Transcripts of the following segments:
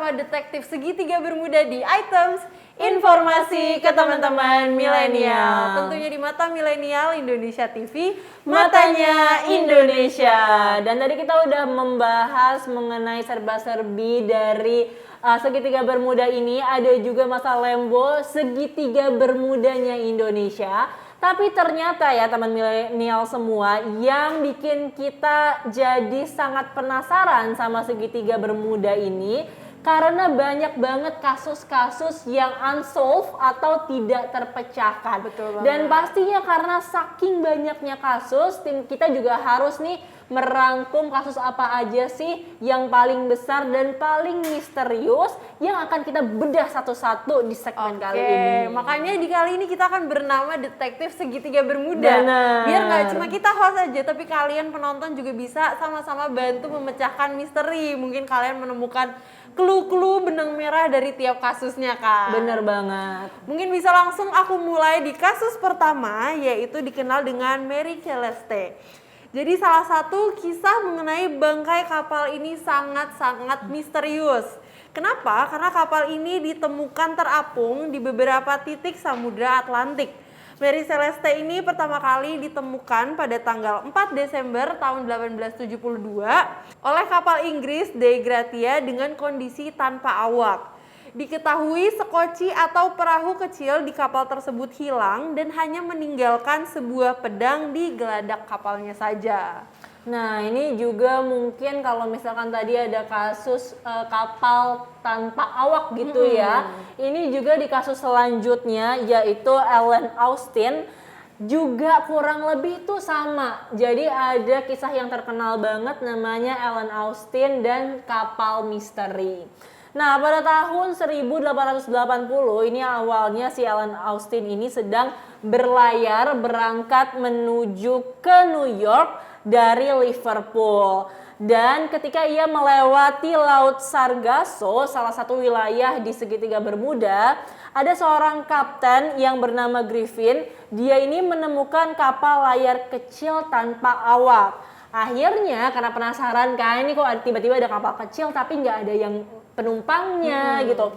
bersama Detektif Segitiga Bermuda di Items Informasi ke teman-teman milenial. Tentunya di Mata Milenial Indonesia TV, matanya Indonesia. Dan tadi kita udah membahas mengenai serba-serbi dari Segitiga Bermuda ini. Ada juga Masa Lembo Segitiga Bermudanya Indonesia. Tapi ternyata ya teman milenial semua, yang bikin kita jadi sangat penasaran sama Segitiga Bermuda ini karena banyak banget kasus-kasus yang unsolved atau tidak terpecahkan. Betul banget. Dan pastinya karena saking banyaknya kasus, tim kita juga harus nih merangkum kasus apa aja sih yang paling besar dan paling misterius yang akan kita bedah satu-satu di segmen kali ini. Makanya di kali ini kita akan bernama Detektif Segitiga Bermuda. Benar. Biar nggak cuma kita host aja, tapi kalian penonton juga bisa sama-sama bantu memecahkan misteri. Mungkin kalian menemukan clue-clue benang merah dari tiap kasusnya, Kak. Bener banget. Mungkin bisa langsung aku mulai di kasus pertama, yaitu dikenal dengan Mary Celeste. Jadi salah satu kisah mengenai bangkai kapal ini sangat-sangat misterius. Kenapa? Karena kapal ini ditemukan terapung di beberapa titik Samudra Atlantik. Mary Celeste ini pertama kali ditemukan pada tanggal 4 Desember tahun 1872 oleh kapal Inggris Dei Gratia dengan kondisi tanpa awak. Diketahui sekoci atau perahu kecil di kapal tersebut hilang dan hanya meninggalkan sebuah pedang di geladak kapalnya saja. Nah, ini juga mungkin kalau misalkan tadi ada kasus kapal tanpa awak gitu ya. Ini juga di kasus selanjutnya yaitu Ellen Austin juga kurang lebih itu sama. Jadi ada kisah yang terkenal banget namanya Ellen Austin dan kapal misteri. Nah, pada tahun 1880 ini awalnya si Ellen Austin ini sedang berlayar berangkat menuju ke New York dari Liverpool. Dan ketika ia melewati Laut Sargasso, salah satu wilayah di Segitiga Bermuda, ada seorang kapten yang bernama Griffin. Dia ini menemukan kapal layar kecil tanpa awak. Akhirnya karena penasaran kan, ini kok tiba-tiba ada kapal kecil tapi nggak ada yang penumpangnya gitu.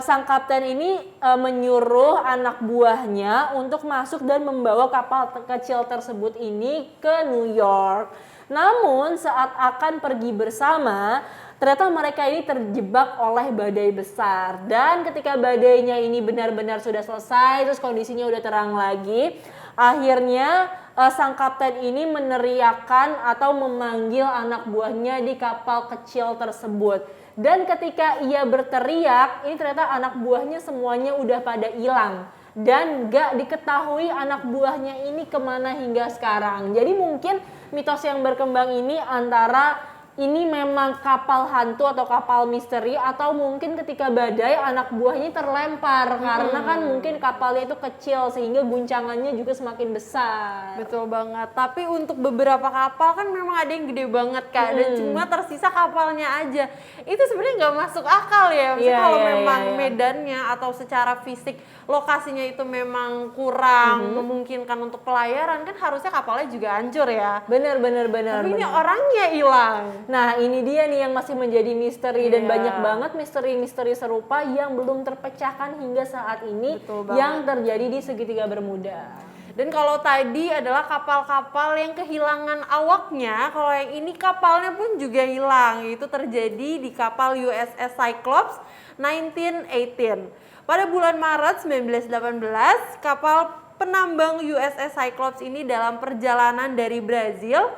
Sang kapten ini menyuruh anak buahnya untuk masuk dan membawa kapal kecil tersebut ini ke New York. Namun saat akan pergi bersama, ternyata mereka ini terjebak oleh badai besar. Dan ketika badainya ini benar-benar sudah selesai, terus kondisinya udah terang lagi, akhirnya sang kapten ini meneriakkan atau memanggil anak buahnya di kapal kecil tersebut. Dan ketika ia berteriak, ini ternyata anak buahnya semuanya udah pada hilang. Dan gak diketahui anak buahnya ini kemana hingga sekarang. Jadi mungkin mitos yang berkembang ini antara ini memang kapal hantu atau kapal misteri, atau mungkin ketika badai anak buahnya terlempar karena kan mungkin kapalnya itu kecil sehingga guncangannya juga semakin besar. Betul banget. Tapi untuk beberapa kapal kan memang ada yang gede banget, Kak, dan cuma tersisa kapalnya aja. Itu sebenarnya nggak masuk akal ya. Maksudnya kalau memang medannya atau secara fisik lokasinya itu memang kurang memungkinkan untuk pelayaran, kan harusnya kapalnya juga hancur ya. Bener. Tapi ini orangnya hilang. Nah, ini dia nih yang masih menjadi misteri dan banyak banget misteri-misteri serupa yang belum terpecahkan hingga saat ini yang terjadi di Segitiga Bermuda. Dan kalau tadi adalah kapal-kapal yang kehilangan awaknya, kalau yang ini kapalnya pun juga hilang. Itu terjadi di kapal USS Cyclops 1918. Pada bulan Maret 1918, kapal penambang USS Cyclops ini dalam perjalanan dari Brazil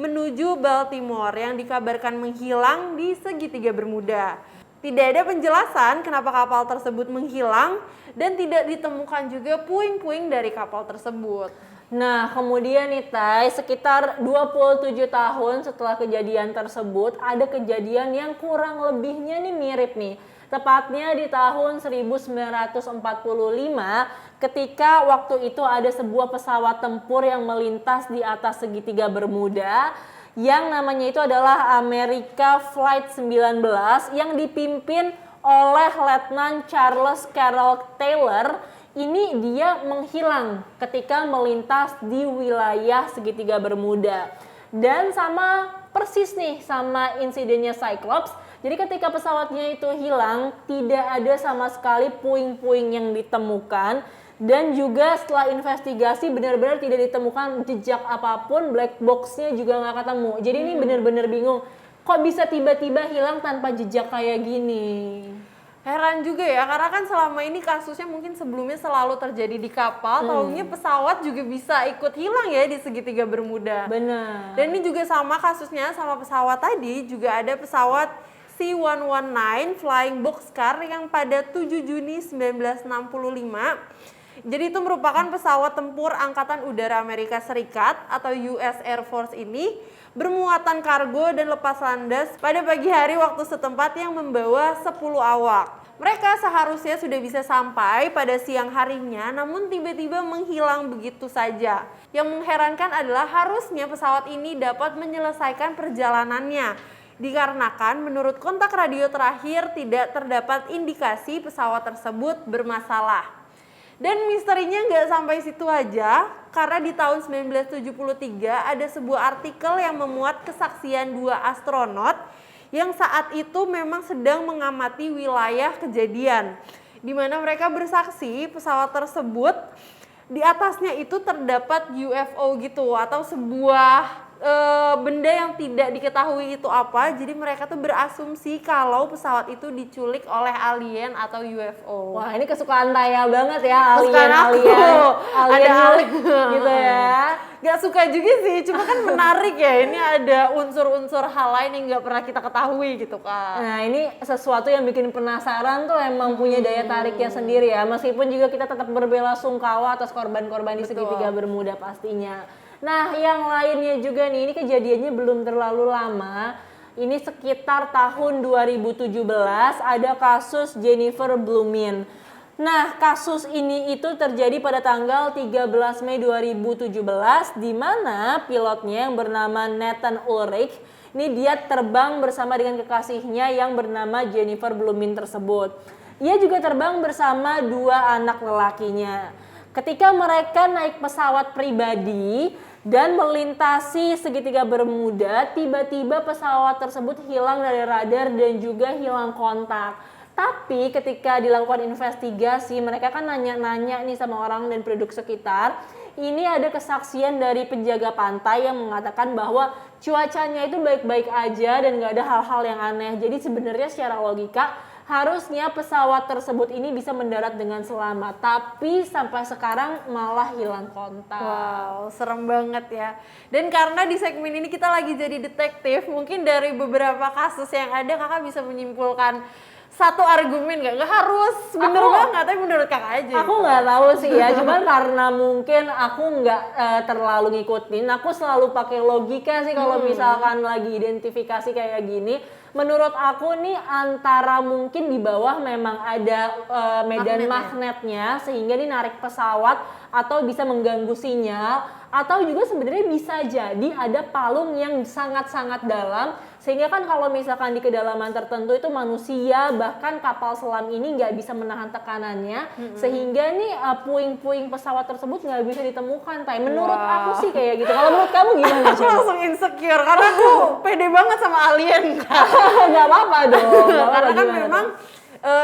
menuju Baltimore yang dikabarkan menghilang di Segitiga Bermuda. Tidak ada penjelasan kenapa kapal tersebut menghilang dan tidak ditemukan juga puing-puing dari kapal tersebut. Nah, kemudian nih Tai, sekitar 27 tahun setelah kejadian tersebut, ada kejadian yang kurang lebihnya nih mirip nih. Tepatnya di tahun 1945 ketika waktu itu ada sebuah pesawat tempur yang melintas di atas Segitiga Bermuda yang namanya itu adalah America Flight 19 yang dipimpin oleh Letnan Charles Carroll Taylor. Ini dia menghilang ketika melintas di wilayah Segitiga Bermuda. Dan sama persis nih sama insidennya Cyclops, Jadi ketika pesawatnya itu hilang, tidak ada sama sekali puing-puing yang ditemukan. Dan juga setelah investigasi benar-benar tidak ditemukan jejak apapun, black box-nya juga nggak ketemu. Jadi ini benar-benar bingung, kok bisa tiba-tiba hilang tanpa jejak kayak gini? Heran juga ya, karena kan selama ini kasusnya mungkin sebelumnya selalu terjadi di kapal, taunya pesawat juga bisa ikut hilang ya di segitiga Bermuda. Benar. Dan ini juga sama kasusnya sama pesawat tadi, juga ada pesawat C119 Flying Boxcar yang pada 7 Juni 1965. Jadi itu merupakan pesawat tempur Angkatan Udara Amerika Serikat atau US Air Force ini bermuatan kargo dan lepas landas pada pagi hari waktu setempat yang membawa 10 awak. Mereka seharusnya sudah bisa sampai pada siang harinya, namun tiba-tiba menghilang begitu saja. Yang mengherankan adalah harusnya pesawat ini dapat menyelesaikan perjalanannya, dikarenakan menurut kontak radio terakhir tidak terdapat indikasi pesawat tersebut bermasalah. Dan misterinya nggak sampai situ aja, karena di tahun 1973 ada sebuah artikel yang memuat kesaksian 2 astronot yang saat itu memang sedang mengamati wilayah kejadian. Di mana mereka bersaksi pesawat tersebut di atasnya itu terdapat UFO gitu atau sebuah benda yang tidak diketahui itu apa. Jadi mereka tuh berasumsi kalau pesawat itu diculik oleh alien atau UFO. Wah, ini kesukaan Taya banget ya, Kesukaan aku. alien Ada nyulik gitu ya. Gak suka juga sih, cuma kan menarik ya. Ini ada unsur-unsur hal lain yang gak pernah kita ketahui gitu kan. Nah, ini sesuatu yang bikin penasaran tuh emang punya daya tariknya sendiri ya. Meskipun juga kita tetap berbela-sungkawa atas korban-korban di segitiga Bermuda pastinya. Nah, yang lainnya juga nih, ini kejadiannya belum terlalu lama. Ini sekitar tahun 2017 ada kasus Jennifer Blumin. Nah, kasus ini itu terjadi pada tanggal 13 Mei 2017 di mana pilotnya yang bernama Nathan Ulrich, ini dia terbang bersama dengan kekasihnya yang bernama Jennifer Blumin tersebut. Ia juga terbang bersama 2 anak lelakinya. Ketika mereka naik pesawat pribadi dan melintasi segitiga Bermuda, tiba-tiba pesawat tersebut hilang dari radar dan juga hilang kontak. Tapi ketika dilakukan investigasi, mereka kan nanya-nanya nih sama orang dan penduduk sekitar. Ini ada kesaksian dari penjaga pantai yang mengatakan bahwa cuacanya itu baik-baik aja dan gak ada hal-hal yang aneh. Jadi sebenarnya secara logika harusnya pesawat tersebut ini bisa mendarat dengan selamat, tapi sampai sekarang malah hilang kontak. Wow, serem banget ya. Dan karena di segmen ini kita lagi jadi detektif, mungkin dari beberapa kasus yang ada kakak bisa menyimpulkan satu argumen nggak harus bener banget, tapi menurut kakak aja. Aku nggak tahu sih ya, cuman karena mungkin aku nggak terlalu ngikutin, aku selalu pakai logika sih kalau misalkan lagi identifikasi kayak gini. Menurut aku nih antara mungkin di bawah memang ada medan magnetnya sehingga ini narik pesawat atau bisa mengganggu sinyal, atau juga sebenarnya bisa jadi ada palung yang sangat-sangat dalam sehingga kan kalau misalkan di kedalaman tertentu itu manusia bahkan kapal selam ini nggak bisa menahan tekanannya sehingga nih puing-puing pesawat tersebut nggak bisa ditemukan. Menurut aku sih kayak gitu. Kalau menurut kamu gimana? Aku langsung insecure karena aku pede banget sama alien. Nggak apa-apa dong. Karena kan memang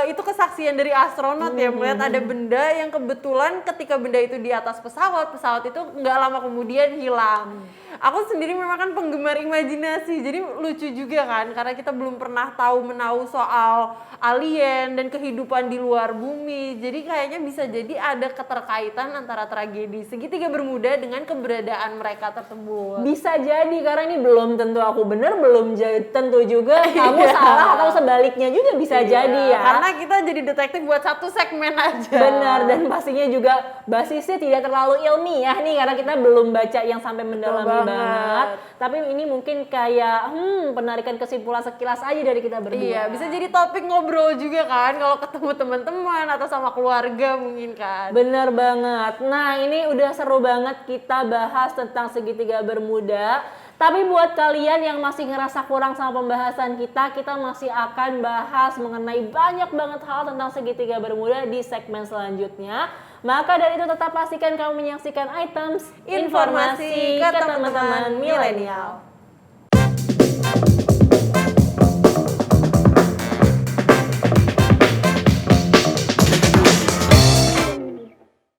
itu kesaksian dari astronot ya, melihat ada benda yang kebetulan ketika benda itu di atas pesawat itu nggak lama kemudian hilang. Aku sendiri memang kan penggemar imajinasi, jadi lucu juga kan karena kita belum pernah tahu menahu soal alien dan kehidupan di luar bumi. Jadi kayaknya bisa jadi ada keterkaitan antara tragedi segitiga Bermuda dengan keberadaan mereka tersebut. Bisa jadi karena ini belum tentu aku bener, belum tentu juga kamu salah atau sebaliknya juga bisa jadi ya. Karena kita jadi detektif buat satu segmen aja. Benar, dan pastinya juga basisnya tidak terlalu ilmiah nih karena kita belum baca yang sampai mendalami banget. Tapi ini mungkin kayak penarikan kesimpulan sekilas aja dari kita berdua. Iya, bisa jadi topik ngobrol juga kan kalau ketemu teman-teman atau sama keluarga mungkin kan. Bener banget. Nah, ini udah seru banget kita bahas tentang segitiga Bermuda. Tapi buat kalian yang masih ngerasa kurang sama pembahasan kita masih akan bahas mengenai banyak banget hal tentang segitiga Bermuda di segmen selanjutnya. Maka dari itu tetap pastikan kamu menyaksikan items Informasi ke teman-teman milenial.